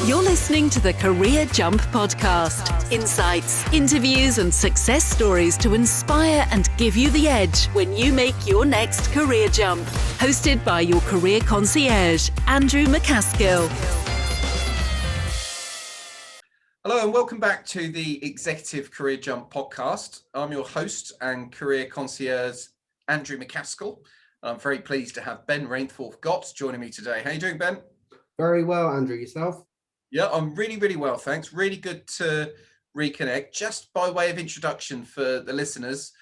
You're listening to the Career Jump Podcast. Insights, interviews, and success stories to inspire and give you the edge when you make your next career jump. Hosted by your career concierge, Andrew McCaskill. Hello and welcome back to the Executive Career Jump Podcast. I'm your host and career concierge, Andrew McCaskill. I'm very pleased to have Ben RainforthGott joining me today. How are you doing, Ben? Very well, Andrew. Yourself? Yeah, I'm really well, thanks. Really good to reconnect. Just by way of introduction for the listeners,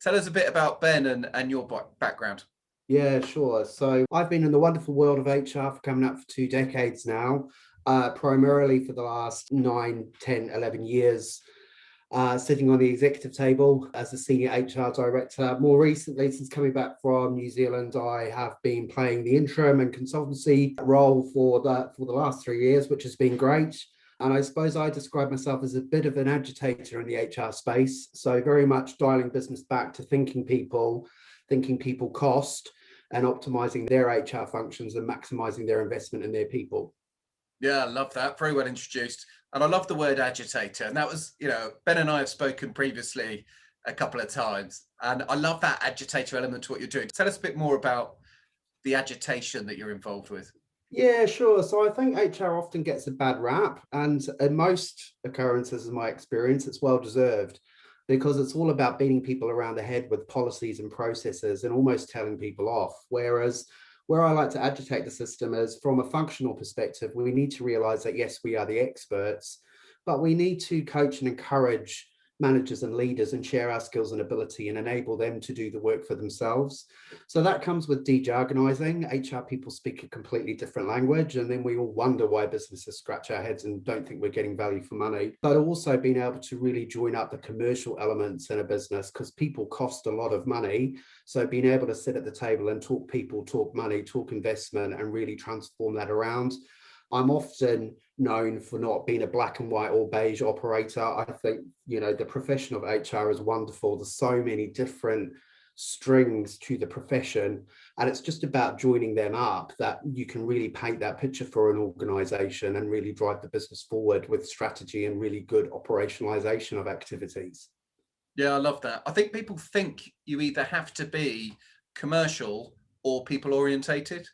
tell us a bit about Ben and your background. Yeah, sure. So I've been in the wonderful world of HR for coming up for 2 decades now, primarily for the last 9, 10, 11 years, sitting on the executive table as a senior HR director. More recently, since coming back from New Zealand, I have been playing the interim and consultancy role for the last 3 years, which has been great. And I suppose I describe myself as a bit of an agitator in the HR space. So very much dialing business back to thinking people cost, and optimizing their HR functions and maximizing their investment in their people. Yeah, I love that. Very well introduced. And I love the word agitator. And that was, Ben and I have spoken previously a couple of times. And I love that agitator element to what you're doing. Tell us a bit more about the agitation that you're involved with. Yeah, sure. So I think HR often gets a bad rap. And in most occurrences, in my experience, it's well deserved, because it's all about beating people around the head with policies and processes and almost telling people off. Whereas where I like to agitate the system is from a functional perspective, we need to realize that, yes, we are the experts, but we need to coach and encourage managers and leaders and share our skills and ability and enable them to do the work for themselves. So that comes with de-jargonizing. HR people speak a completely different language, and then we all wonder why businesses scratch our heads and don't think we're getting value for money. But also being able to really join up the commercial elements in a business, because people cost a lot of money. So being able to sit at the table and talk people, talk money, talk investment, and really transform that around. I'm often known for not being a black and white or beige operator. I think, the profession of HR is wonderful. There's so many different strings to the profession, and it's just about joining them up that you can really paint that picture for an organization and really drive the business forward with strategy and really good operationalization of activities. Yeah, I love that. I think people think you either have to be commercial or people orientated.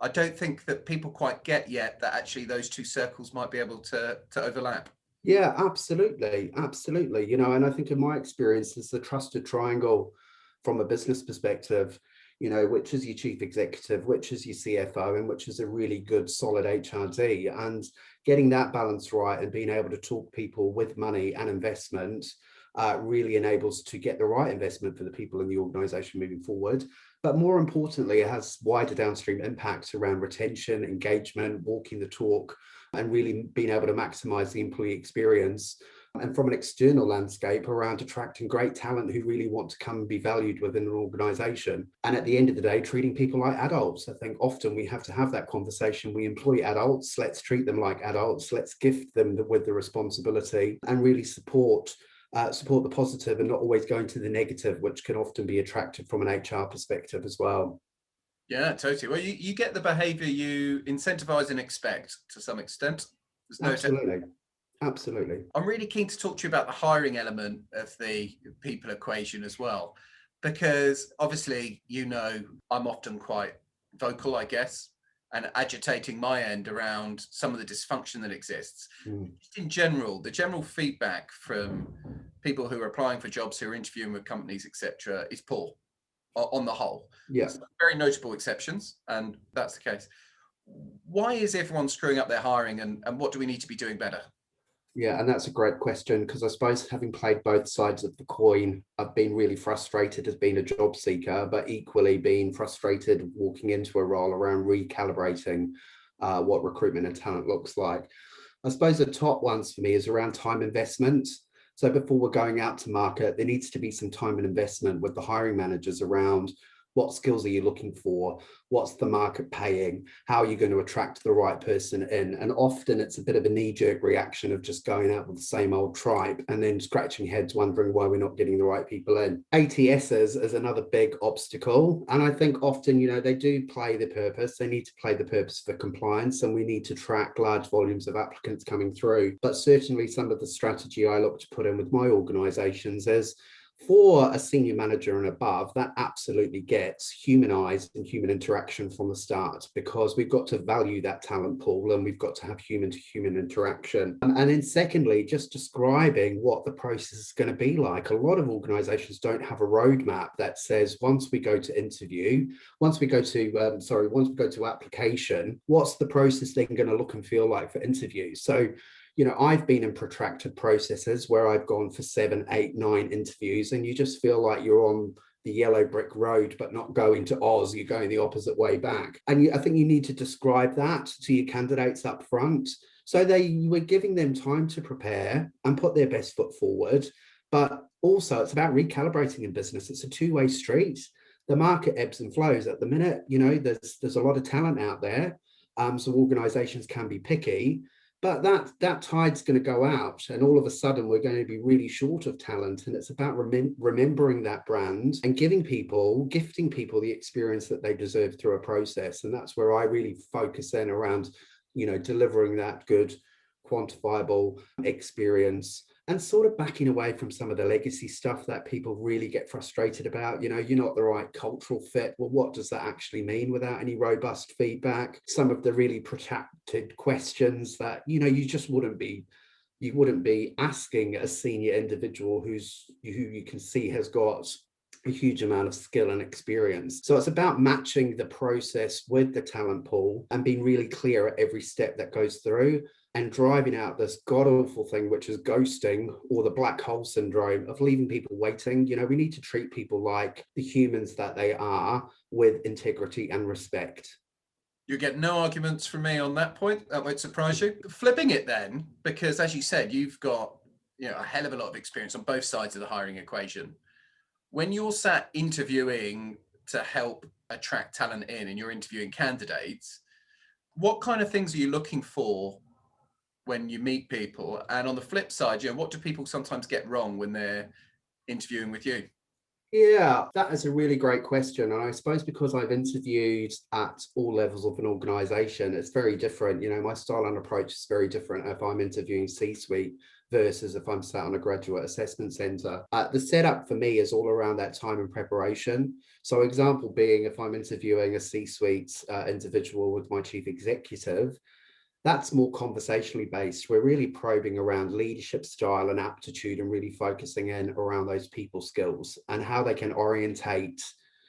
I don't think that people quite get yet that actually those two circles might be able to overlap. Yeah, absolutely. And I think in my experience, it's the trusted triangle from a business perspective, which is your chief executive, which is your CFO, and which is a really good, solid HRD. And getting that balance right and being able to talk people with money and investment really enables to get the right investment for the people in the organization moving forward. But more importantly, it has wider downstream impacts around retention, engagement, walking the talk, and really being able to maximize the employee experience. And from an external landscape, around attracting great talent who really want to come and be valued within an organization. And at the end of the day, treating people like adults. I think often we have to have that conversation. We employ adults, let's treat them like adults, let's gift them with the responsibility and really support the positive and not always going to the negative, which can often be attractive from an HR perspective as well. Yeah, totally. Well, you get the behavior you incentivize and expect to some extent. There's no Absolutely. I'm really keen to talk to you about the hiring element of the people equation as well, because obviously, I'm often quite vocal, I guess, and agitating my end around some of the dysfunction that exists. Just in general, the general feedback from people who are applying for jobs, who are interviewing with companies, etc., is poor on the whole. Yes. Very notable exceptions, and that's the case. Why is everyone screwing up their hiring, and what do we need to be doing better? Yeah, and that's a great question, because I suppose having played both sides of the coin, I've been really frustrated as being a job seeker, but equally being frustrated walking into a role around recalibrating what recruitment and talent looks like. I suppose the top ones for me is around time investment. So before we're going out to market, there needs to be some time and investment with the hiring managers around What skills are you looking for? What's the market paying? How are you going to attract the right person in? And often it's a bit of a knee-jerk reaction of just going out with the same old tribe and then scratching heads wondering why we're not getting the right people in. ATSs is another big obstacle. And I think often, they do play the purpose. They need to play the purpose for compliance, and we need to track large volumes of applicants coming through. But certainly some of the strategy I look to put in with my organizations is, for a senior manager and above, that absolutely gets humanized and human interaction from the start, because we've got to value that talent pool and we've got to have human to human interaction. And then secondly, just describing what the process is going to be like. A lot of organizations don't have a roadmap that says, once we go to application, what's the process then going to look and feel like for interviews? So I've been in protracted processes where I've gone for 7, 8, 9 interviews, and you just feel like you're on the yellow brick road, but not going to Oz. You're going the opposite way back. And I think you need to describe that to your candidates up front. So we're giving them time to prepare and put their best foot forward. But also it's about recalibrating in business. It's a two-way street. The market ebbs and flows at the minute. There's a lot of talent out there. So organizations can be picky. But that tide's going to go out, and all of a sudden we're going to be really short of talent. And it's about remembering that brand and gifting people the experience that they deserve through a process. And that's where I really focus in around, delivering that good, quantifiable experience, and sort of backing away from some of the legacy stuff that people really get frustrated about. You're not the right cultural fit. Well, what does that actually mean without any robust feedback? Some of the really protracted questions that, you just wouldn't be asking a senior individual who you can see has got a huge amount of skill and experience. So it's about matching the process with the talent pool and being really clear at every step that goes through, and driving out this god-awful thing, which is ghosting, or the black hole syndrome of leaving people waiting. We need to treat people like the humans that they are, with integrity and respect. You get no arguments from me on that point. That won't surprise you. Flipping it then, because as you said, you've got a hell of a lot of experience on both sides of the hiring equation. When you're sat interviewing to help attract talent in and you're interviewing candidates, what kind of things are you looking for when you meet people? And on the flip side, what do people sometimes get wrong when they're interviewing with you? Yeah, that is a really great question. And I suppose because I've interviewed at all levels of an organization, it's very different. My style and approach is very different if I'm interviewing C-suite versus if I'm sat on a graduate assessment center. The setup for me is all around that time and preparation. So example being, if I'm interviewing a C-suite individual with my chief executive, that's more conversationally based. We're really probing around leadership style and aptitude, and really focusing in around those people skills and how they can orientate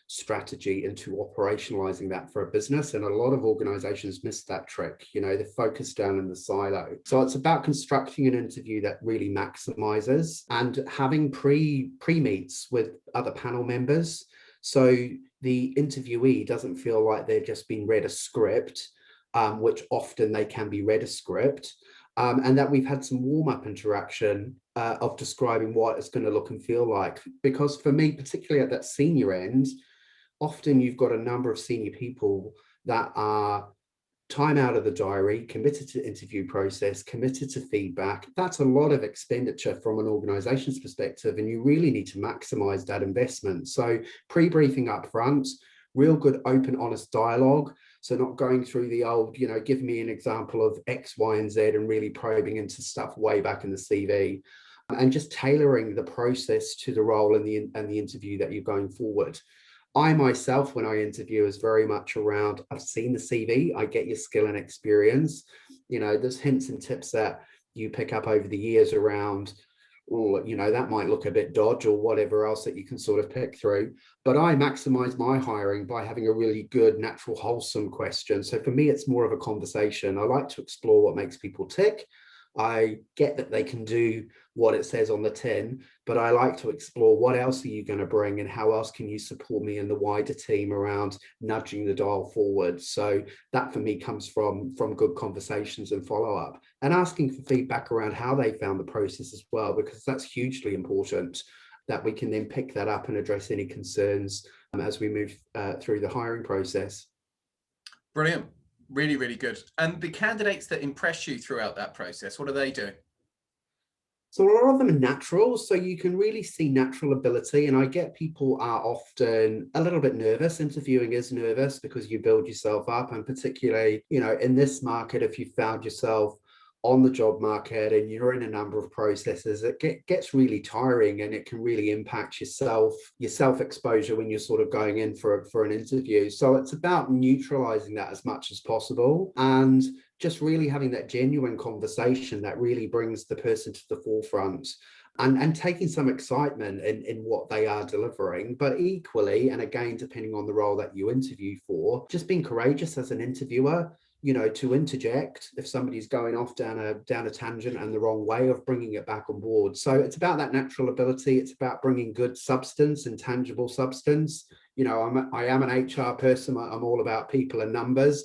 strategy into operationalizing that for a business. And a lot of organizations miss that trick. They're focused down in the silo. So it's about constructing an interview that really maximizes, and having pre-meets with other panel members. So the interviewee doesn't feel like they've just been read a script, which often they can be read a script, and that we've had some warm-up interaction of describing what it's going to look and feel like. Because for me, particularly at that senior end, often you've got a number of senior people that are time out of the diary, committed to the interview process, committed to feedback. That's a lot of expenditure from an organization's perspective, and you really need to maximize that investment. So pre-briefing up front, real good, open, honest dialogue. So not going through the old, give me an example of X, Y, and Z, and really probing into stuff way back in the CV, and just tailoring the process to the role and the interview that you're going forward. I myself, when I interview, is very much around, I've seen the CV, I get your skill and experience. There's hints and tips that you pick up over the years around, that might look a bit dodge, or whatever else that you can sort of pick through. But I maximize my hiring by having a really good, natural, wholesome question. So for me, it's more of a conversation. I like to explore what makes people tick. I get that they can do what it says on the tin, but I like to explore what else are you going to bring, and how else can you support me and the wider team around nudging the dial forward. So that for me comes from good conversations and follow-up, and asking for feedback around how they found the process as well, because that's hugely important, that we can then pick that up and address any concerns as we move through the hiring process. Brilliant. Really, really good. And the candidates that impress you throughout that process, what are they doing? So a lot of them are natural, so you can really see natural ability. And I get people are often a little bit nervous. Interviewing is nervous because you build yourself up, and particularly, in this market, if you found yourself on the job market and you're in a number of processes, it gets really tiring, and it can really impact your self exposure when you're sort of going in for an interview. So it's about neutralizing that as much as possible, and just really having that genuine conversation that really brings the person to the forefront, and taking some excitement in what they are delivering. But equally, and again, depending on the role that you interview for, just being courageous as an interviewer, to interject if somebody's going off down a tangent and the wrong way, of bringing it back on board. So it's about that natural ability. It's about bringing good substance and tangible substance. I am an HR person. I'm all about people and numbers.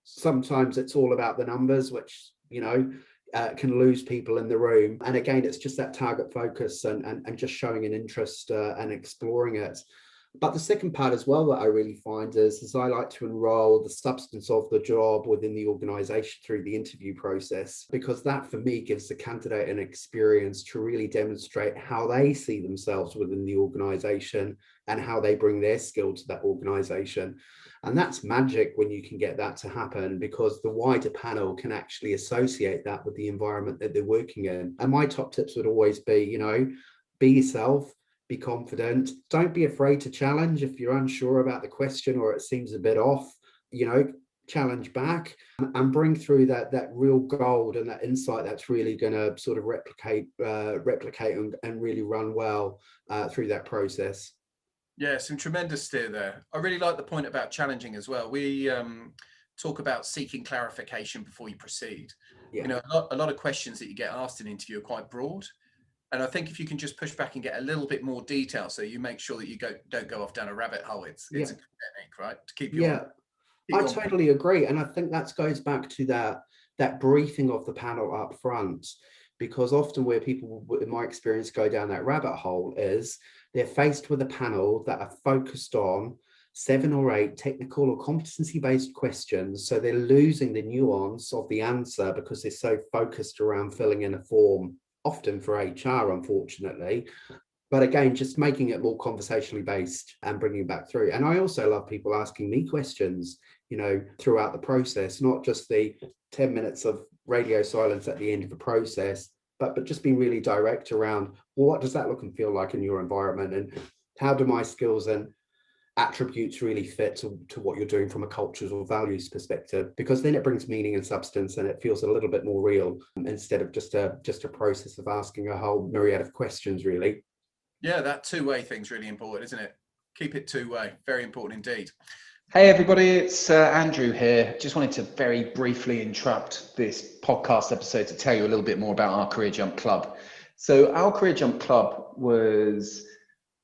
Sometimes it's all about the numbers, which, can lose people in the room. And again, it's just that target focus and just showing an interest and exploring it. But the second part as well that I really find is I like to enroll the substance of the job within the organization through the interview process, because that for me gives the candidate an experience to really demonstrate how they see themselves within the organization and how they bring their skill to that organization. And that's magic when you can get that to happen, because the wider panel can actually associate that with the environment that they're working in. And my top tips would always be, be yourself. Be confident. Don't be afraid to challenge if you're unsure about the question or it seems a bit off. Challenge back and bring through that real gold and that insight that's really going to sort of replicate and really run well through that process. Yeah, some tremendous steer there. I really like the point about challenging as well. We talk about seeking clarification before you proceed. Yeah. A lot of questions that you get asked in an interview are quite broad. And I think if you can just push back and get a little bit more detail, so you make sure that you don't go off down a rabbit hole, it's a good technique, right? To keep you on. I totally agree. And I think that goes back to that briefing of the panel up front, because often where people, in my experience, go down that rabbit hole is they're faced with a panel that are focused on 7 or 8 technical or competency-based questions. So they're losing the nuance of the answer because they're so focused around filling in a form, often for HR, unfortunately. But again, just making it more conversationally based and bringing it back through. And I also love people asking me questions, throughout the process, not just the 10 minutes of radio silence at the end of the process, but just being really direct around, well, what does that look and feel like in your environment? And how do my skills and attributes really fit to what you're doing from a cultures or values perspective? Because then it brings meaning and substance, and it feels a little bit more real instead of just a process of asking a whole myriad of questions, really. Yeah, that two-way thing's really important, isn't it? Keep it two-way. Very important indeed. Hey everybody, it's Andrew here. Just wanted to very briefly interrupt this podcast episode to tell you a little bit more about our Career Jump Club. So our Career Jump Club was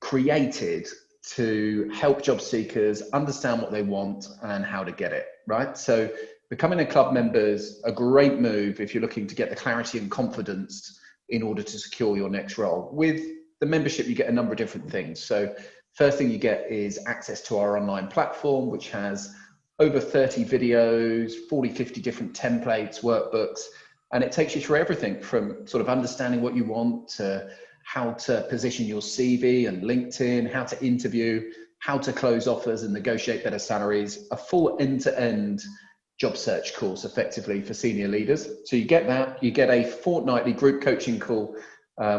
created to help job seekers understand what they want and how to get it, right? So becoming a club member is a great move if you're looking to get the clarity and confidence in order to secure your next role. With the membership, you get a number of different things. So first thing you get is access to our online platform, which has over 30 videos, 40, 50 different templates, workbooks, and it takes you through everything from sort of understanding what you want to how to position your CV and LinkedIn, how to interview, how to close offers and negotiate better salaries, a full end-to-end job search course effectively for senior leaders. So you get that, you get a fortnightly group coaching call,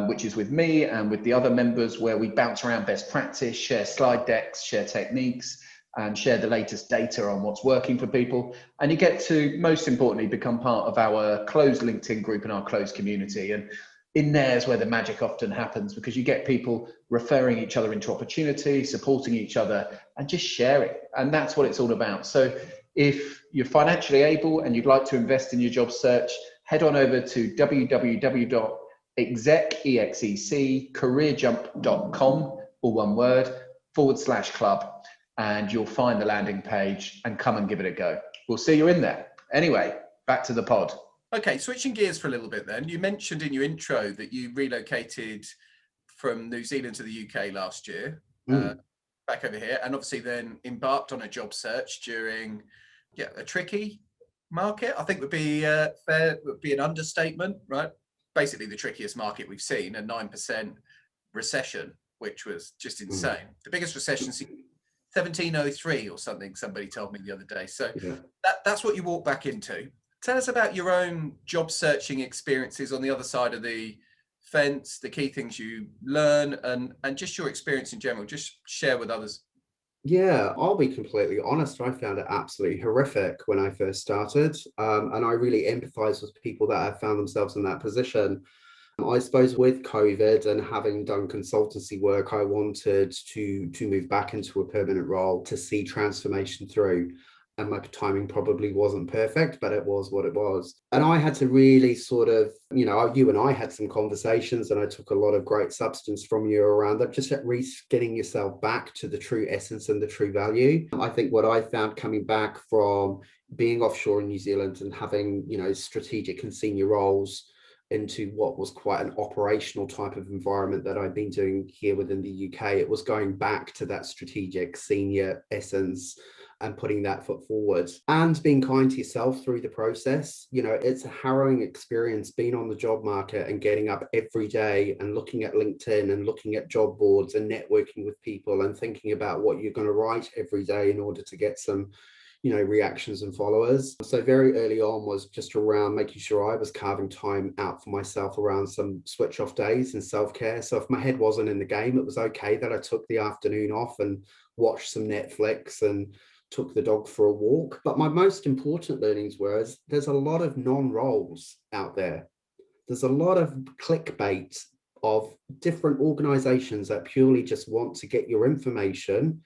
which is with me and with the other members, where we bounce around best practice, share slide decks, share techniques, and share the latest data on what's working for people. And you get to, most importantly, become part of our closed LinkedIn group and our closed community. And in there is where the magic often happens, because you get people referring each other into opportunity, supporting each other, and just sharing. And that's what it's all about. So if you're financially able and you'd like to invest in your job search, head on over to www.execcareerjump.com, all one word, /club, and you'll find the landing page and come and give it a go. We'll see you in there. Anyway, back to the pod. Okay, switching gears for a little bit then. You mentioned in your intro that you relocated from New Zealand to the UK last year. back over here, and obviously then embarked on a job search during a tricky market. I think would be fair, would be an understatement, right? Basically the trickiest market we've seen, a 9% recession, which was just insane. The biggest recession since 1703 or something, somebody told me the other day. So that's what you walk back into. Tell us about your own job searching experiences on the other side of the fence, the key things you learn, and just your experience in general. Just share with others. Yeah, I'll be completely honest. I found it absolutely horrific when I first started. And I really empathize with people that have found themselves in that position. I suppose with COVID and having done consultancy work, I wanted to move back into a permanent role to see transformation through. And my timing probably wasn't perfect, but it was what it was. And I had to really sort of, you and I had some conversations, and I took a lot of great substance from you around that, just at getting yourself back to the true essence and the true value. I think what I found coming back from being offshore in New Zealand and having, strategic and senior roles into what was quite an operational type of environment that I've been doing here within the UK, it was going back to that strategic senior essence and putting that foot forward and being kind to yourself through the process. It's a harrowing experience being on the job market and getting up every day and looking at LinkedIn and looking at job boards and networking with people and thinking about what you're going to write every day in order to get some reactions and followers. So very early on was just around making sure I was carving time out for myself around some switch off days and self-care. So if my head wasn't in the game, it was okay that I took the afternoon off and watched some Netflix and took the dog for a walk. But my most important learnings were there's a lot of non-roles out there. There's a lot of clickbait of different organizations that purely just want to get your information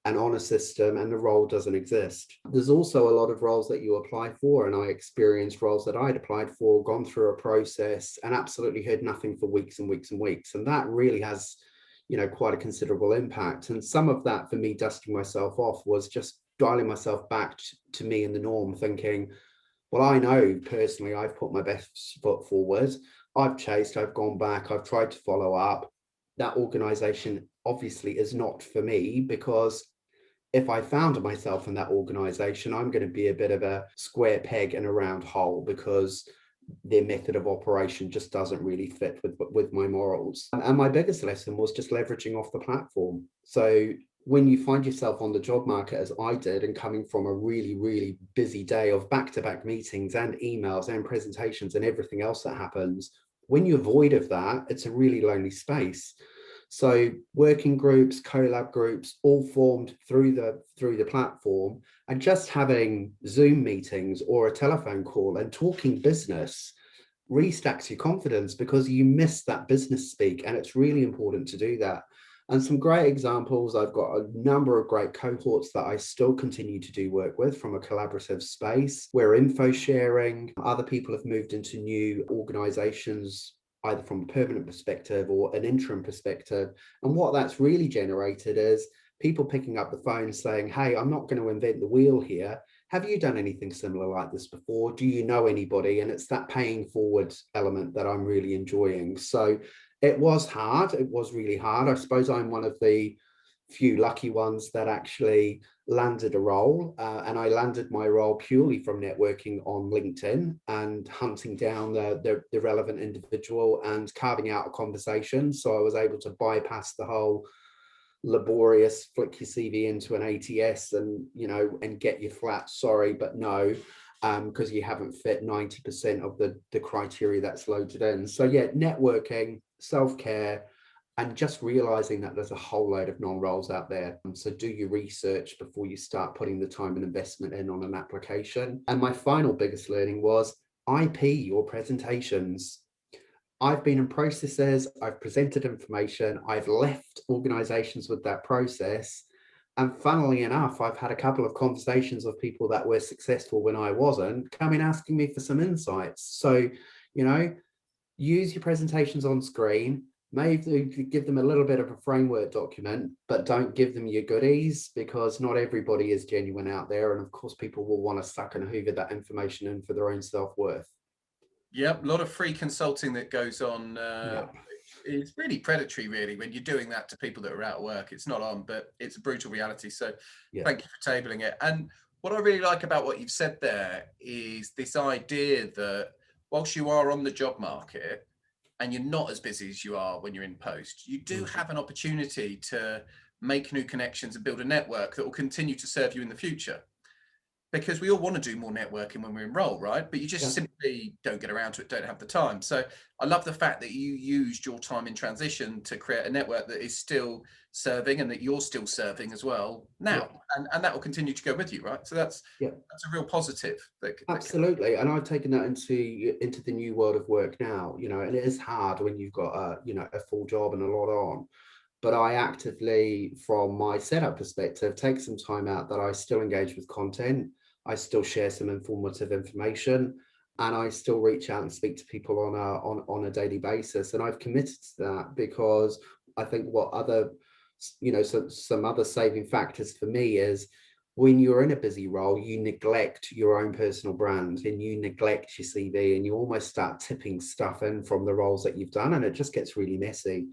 and on a system, and the role doesn't exist. There's also a lot of roles that you apply for, and I experienced roles that I'd applied for, gone through a process and absolutely heard nothing for weeks and weeks and weeks. And that really has, quite a considerable impact. And some of that for me, dusting myself off, was just dialing myself back to me and the norm, thinking, well, I know personally I've put my best foot forward. I've chased, I've gone back, I've tried to follow up. That organization obviously is not for me, because if I found myself in that organization, I'm going to be a bit of a square peg in a round hole, because their method of operation just doesn't really fit with my morals. And my biggest lesson was just leveraging off the platform. So when you find yourself on the job market, as I did, and coming from a really, really busy day of back-to-back meetings and emails and presentations and everything else that happens, when you're void of that, it's a really lonely space. So working groups, collab groups, all formed through the platform, and just having Zoom meetings or a telephone call and talking business restacks your confidence, because you miss that business speak, and it's really important to do that. And some great examples, I've got a number of great cohorts that I still continue to do work with from a collaborative space. We're info sharing. Other people have moved into new organizations, either from a permanent perspective or an interim perspective. And what that's really generated is people picking up the phone saying, hey, I'm not going to invent the wheel here. Have you done anything similar like this before? Do you know anybody? And it's that paying forward element that I'm really enjoying. So it was hard. It was really hard. I suppose I'm one of the few lucky ones that actually landed a role, and I landed my role purely from networking on LinkedIn and hunting down the relevant individual and carving out a conversation. So I was able to bypass the whole laborious flick your CV into an ATS and and get your flat sorry but no, because you haven't fit 90% of the criteria that's loaded in. So yeah, networking, self-care, and just realizing that there's a whole load of non-roles out there. So do your research before you start putting the time and investment in on an application. And my final biggest learning was IP your presentations. I've been in processes, I've presented information, I've left organizations with that process. And funnily enough, I've had a couple of conversations with people that were successful when I wasn't, coming asking me for some insights. So, use your presentations on screen. Maybe give them a little bit of a framework document, but don't give them your goodies, because not everybody is genuine out there. And of course, people will want to suck and hoover that information in for their own self-worth. Yep, a lot of free consulting that goes on it's really predatory, really, when you're doing that to people that are out of work. It's not on, but it's a brutal reality. So thank you for tabling it. And what I really like about what you've said there is this idea that whilst you are on the job market and you're not as busy as you are when you're in post, you do have an opportunity to make new connections and build a network that will continue to serve you in the future. Because we all want to do more networking when we're in role, right? But you just simply don't get around to it, don't have the time. So I love the fact that you used your time in transition to create a network that is still serving and that you're still serving as well now. And that will continue to go with you, right? So that's a real positive. Absolutely. And I've taken that into the new world of work now, you know, and it is hard when you've got a full job and a lot on. But I actively, from my setup perspective, take some time out that I still engage with content. I still share some informative information, and I still reach out and speak to people on a daily basis. And I've committed to that because I think what other, you know, some other saving factors for me is when you're in a busy role, you neglect your own personal brand and you neglect your CV, and you almost start tipping stuff in from the roles that you've done, and it just gets really messy.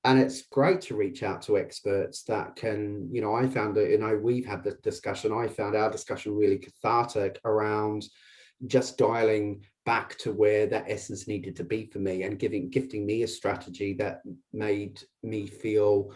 And it's great to reach out to experts that can, you know, I found it, you know, we've had this discussion. I found our discussion really cathartic around just dialing back to where that essence needed to be for me and gifting me a strategy that made me feel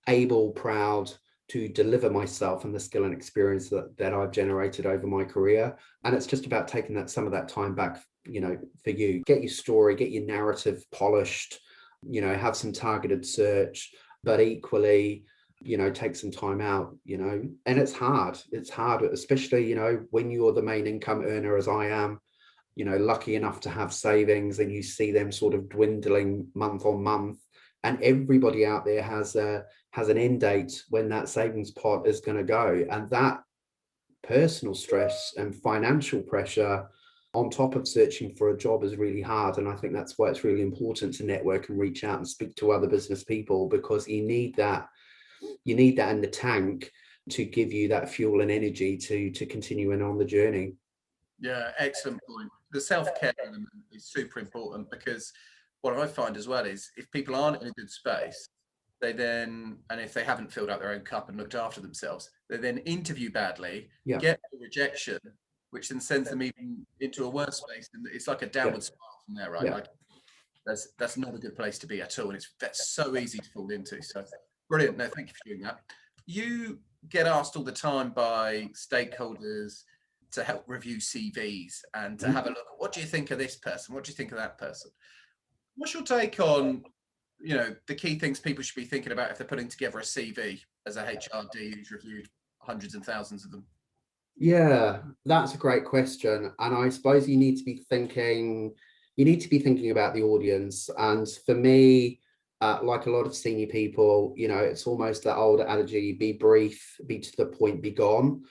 able, proud to deliver myself and the skill and experience that I've generated over my career. And it's just about taking some of that time back, you know, for you. Get your story, get your narrative polished, you know, have some targeted search, but equally, you know, take some time out, you know, and it's hard, especially, you know, when you're the main income earner, as I am, you know, lucky enough to have savings, and you see them sort of dwindling month on month, and everybody out there has an end date when that savings pot is going to go. And that personal stress and financial pressure on top of searching for a job is really hard. And I think that's why it's really important to network and reach out and speak to other business people, because you need that in the tank to give you that fuel and energy to continue on the journey. Yeah, excellent point. The self-care element is super important, because what I find as well is if people aren't in a good space, they then, and if they haven't filled out their own cup and looked after themselves, they then interview badly, get the rejection, which then sends them even into a worse space. And it's like a downward spiral from there, right? Like that's not a good place to be at all. And that's so easy to fall into. So brilliant. No, thank you for doing that. You get asked all the time by stakeholders to help review CVs and to have a look at, what do you think of this person? What do you think of that person? What's your take on, you know, the key things people should be thinking about if they're putting together a CV as a HRD who's reviewed hundreds and thousands of them? Yeah, that's a great question. And I suppose you need to be thinking about the audience. And for me, like a lot of senior people, you know, it's almost that old adage, be brief, be to the point, be gone.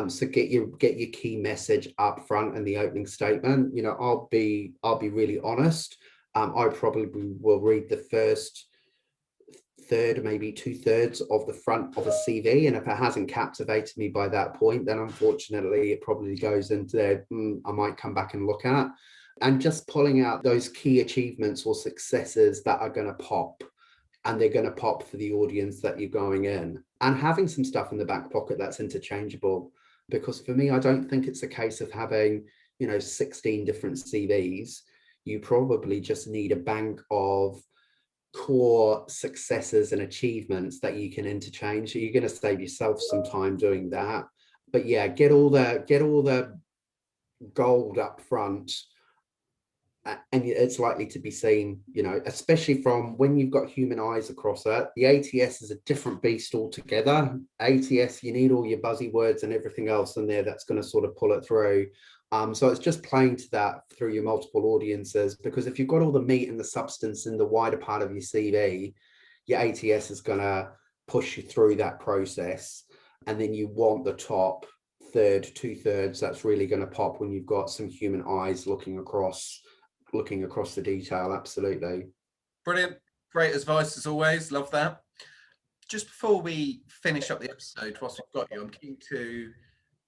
So get your key message up front in the opening statement. You know, I'll be really honest. I probably will read the first third, maybe 2/3 of the front of a CV, and if it hasn't captivated me by that point, then unfortunately it probably goes into there. I might come back and look at, and just pulling out those key achievements or successes that are going to pop, and they're going to pop for the audience that you're going in, and having some stuff in the back pocket that's interchangeable. Because for me, I don't think it's a case of having, you know, 16 different CVs. You probably just need a bank of core successes and achievements that you can interchange. So you're going to save yourself some time doing that. But yeah, get all the gold up front, and it's likely to be seen, you know, especially from when you've got human eyes across it. The ATS is a different beast altogether. ATS, you need all your buzzwords and everything else in there that's going to sort of pull it through. So it's just playing to that through your multiple audiences, because if you've got all the meat and the substance in the wider part of your CV, your ATS is going to push you through that process. And then you want the top third, 2/3 that's really going to pop when you've got some human eyes looking across the detail. Absolutely. Brilliant. Great advice as always. Love that. Just before we finish up the episode, whilst we've got you, I'm keen to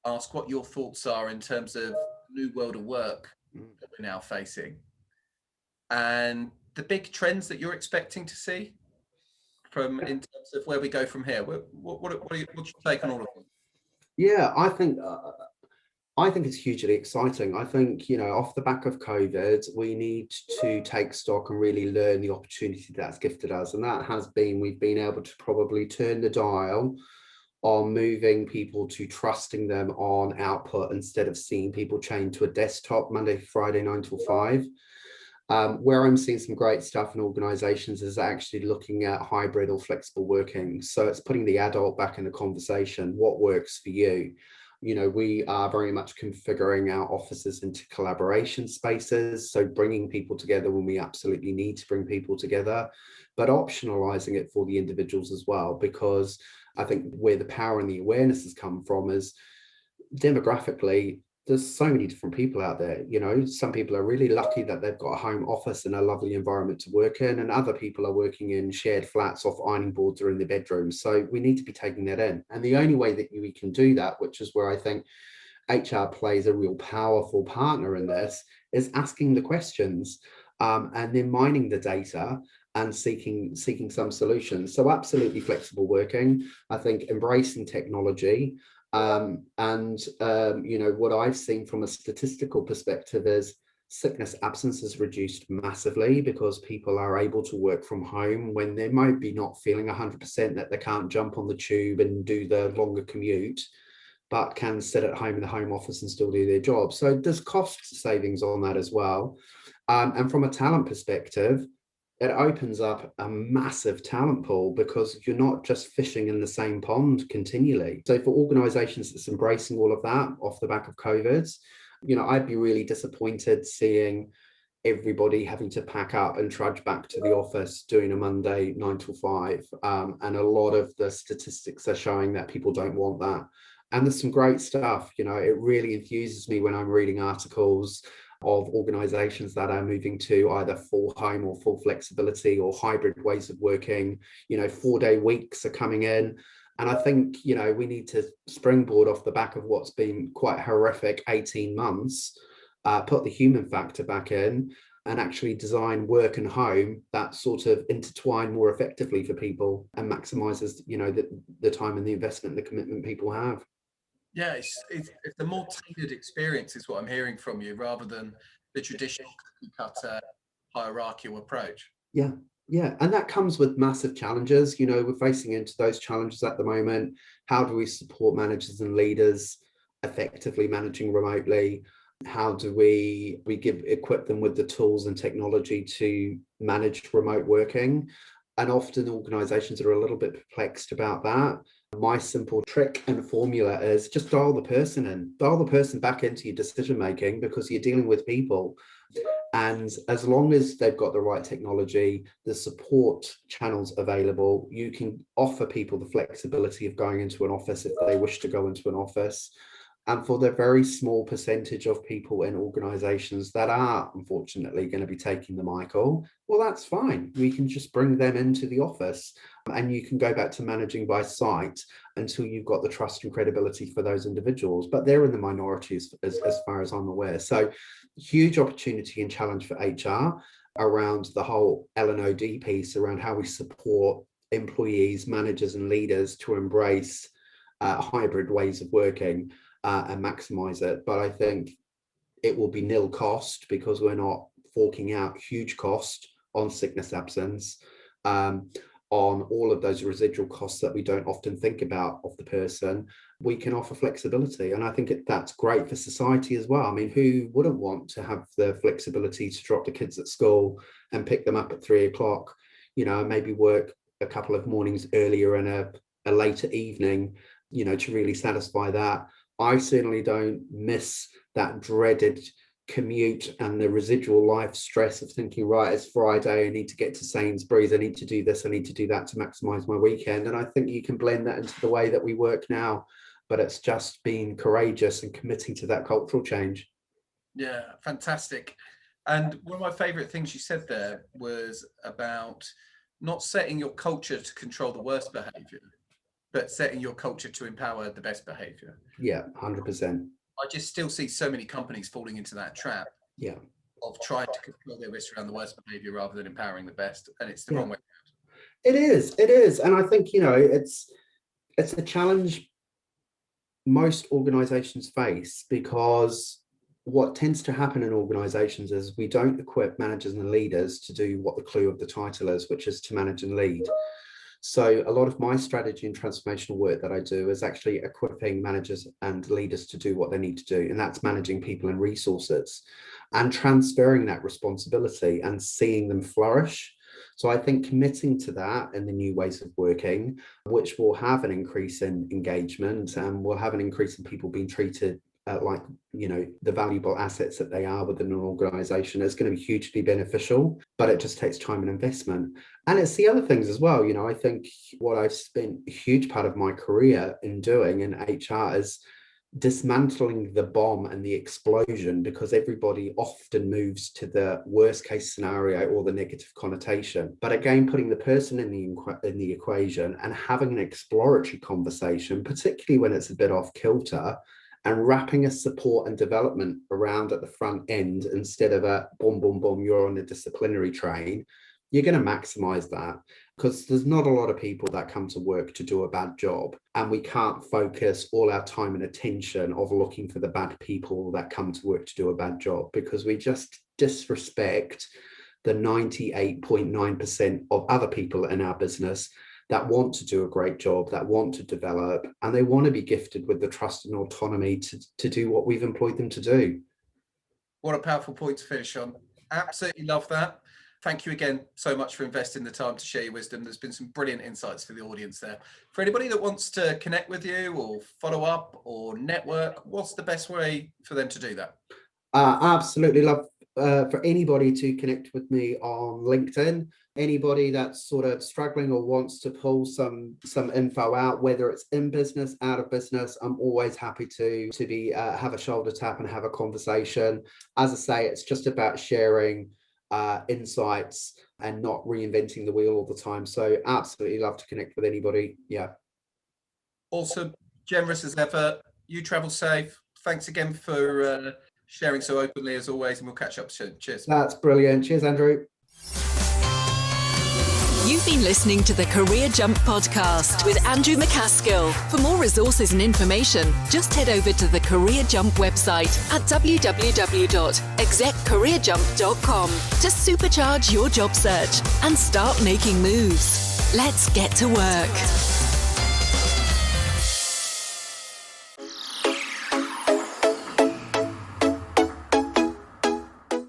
ask what your thoughts are in terms of new world of work that we're now facing. And the big trends that you're expecting to see from in terms of where we go from here? What's your take on all of them? Yeah, I think it's hugely exciting. I think, off the back of COVID, we need to take stock and really learn the opportunity that's gifted us. And that has been, we've been able to probably turn the dial on moving people to trusting them on output instead of seeing people chained to a desktop Monday, Friday, 9 till 5. Where I'm seeing some great stuff in organizations is actually looking at hybrid or flexible working. So it's putting the adult back in the conversation. What works for you? We are very much configuring our offices into collaboration spaces. So bringing people together when we absolutely need to bring people together, but optionalizing it for the individuals as well, because I think where the power and the awareness has come from is demographically, there's so many different people out there. Some people are really lucky that they've got a home office and a lovely environment to work in, and other people are working in shared flats off ironing boards or in their bedrooms. So we need to be taking that in. And the only way that we can do that, which is where I think HR plays a real powerful partner in this, is asking the questions and then mining the data and seeking some solutions. So absolutely flexible working, I think embracing technology. What I've seen from a statistical perspective is sickness absence has reduced massively because people are able to work from home when they might be not feeling 100% that they can't jump on the tube and do the longer commute, but can sit at home in the home office and still do their job. So there's cost savings on that as well. And from a talent perspective, it opens up a massive talent pool because you're not just fishing in the same pond continually. So for organizations that's embracing all of that off the back of COVID, I'd be really disappointed seeing everybody having to pack up and trudge back to the office doing a Monday 9 till 5. And a lot of the statistics are showing that people don't want that. And there's some great stuff. It really enthuses me when I'm reading articles of organizations that are moving to either full home or full flexibility or hybrid ways of working. 4-day weeks are coming in. And I think, we need to springboard off the back of what's been quite horrific 18 months, put the human factor back in and actually design work and home that sort of intertwine more effectively for people and maximizes, the time and the investment, and the commitment people have. Yeah, it's a more tailored experience is what I'm hearing from you, rather than the traditional cookie-cutter hierarchical approach. Yeah. And that comes with massive challenges. We're facing into those challenges at the moment. How do we support managers and leaders effectively managing remotely? How do we equip them with the tools and technology to manage remote working? And often organizations are a little bit perplexed about that. My simple trick and formula is just dial the person back into your decision making, because you're dealing with people. And as long as they've got the right technology, the support channels available, you can offer people the flexibility of going into an office if they wish to go into an office. And for the very small percentage of people in organizations that are unfortunately going to be taking the Michael, well, that's fine. We can just bring them into the office and you can go back to managing by site until you've got the trust and credibility for those individuals. But they're in the minorities as far as I'm aware. So huge opportunity and challenge for HR around the whole L&OD piece, around how we support employees, managers and leaders to embrace hybrid ways of working. And maximize it. But I think it will be nil cost because we're not forking out huge cost on sickness absence, on all of those residual costs that we don't often think about of the person. We can offer flexibility. And I think that's great for society as well. I mean, who wouldn't want to have the flexibility to drop the kids at school and pick them up at 3 o'clock, maybe work a couple of mornings earlier and a later evening, to really satisfy that. I certainly don't miss that dreaded commute and the residual life stress of thinking, right, it's Friday, I need to get to Sainsbury's, I need to do this, I need to do that to maximize my weekend. And I think you can blend that into the way that we work now, but it's just being courageous and committing to that cultural change. Yeah, fantastic. And one of my favorite things you said there was about not setting your culture to control the worst behavior, but setting your culture to empower the best behavior. Yeah, 100%. I just still see so many companies falling into that trap. Yeah. of trying to control their risk around the worst behaviour rather than empowering the best, and it's the wrong way. It is, and I think it's a challenge most organisations face, because what tends to happen in organisations is we don't equip managers and leaders to do what the clue of the title is, which is to manage and lead. So a lot of my strategy and transformational work that I do is actually equipping managers and leaders to do what they need to do, and that's managing people and resources and transferring that responsibility and seeing them flourish. So I think committing to that and the new ways of working, which will have an increase in engagement and will have an increase in people being treated like, the valuable assets that they are within an organization, is going to be hugely beneficial, but it just takes time and investment. And it's the other things as well. I think what I've spent a huge part of my career in doing in HR is dismantling the bomb and the explosion, because everybody often moves to the worst case scenario or the negative connotation. But again, putting the person in the equation and having an exploratory conversation, particularly when it's a bit off kilter, and wrapping a support and development around at the front end instead of a boom, boom, boom, you're on the disciplinary train, you're going to maximize that, because there's not a lot of people that come to work to do a bad job, and we can't focus all our time and attention of looking for the bad people that come to work to do a bad job, because we just disrespect the 98.9% of other people in our business that want to do a great job, that want to develop, and they want to be gifted with the trust and autonomy to do what we've employed them to do. What a powerful point to finish on. Absolutely love that. Thank you again so much for investing the time to share your wisdom. There's been some brilliant insights for the audience there. For anybody that wants to connect with you or follow up or network, what's the best way for them to do that? Absolutely love for anybody to connect with me on LinkedIn. Anybody that's sort of struggling or wants to pull some info out, whether it's in business, out of business, I'm always happy to be have a shoulder tap and have a conversation. As I say, it's just about sharing insights and not reinventing the wheel all the time. So absolutely love to connect with anybody. Yeah. Awesome. Generous as ever. You travel safe. Thanks again for sharing so openly as always, and we'll catch up soon. Cheers. That's brilliant. Cheers, Andrew. You've been listening to the Career Jump podcast with Andrew McCaskill. For more resources and information, just head over to the Career Jump website at www.execcareerjump.com to supercharge your job search and start making moves. Let's get to work.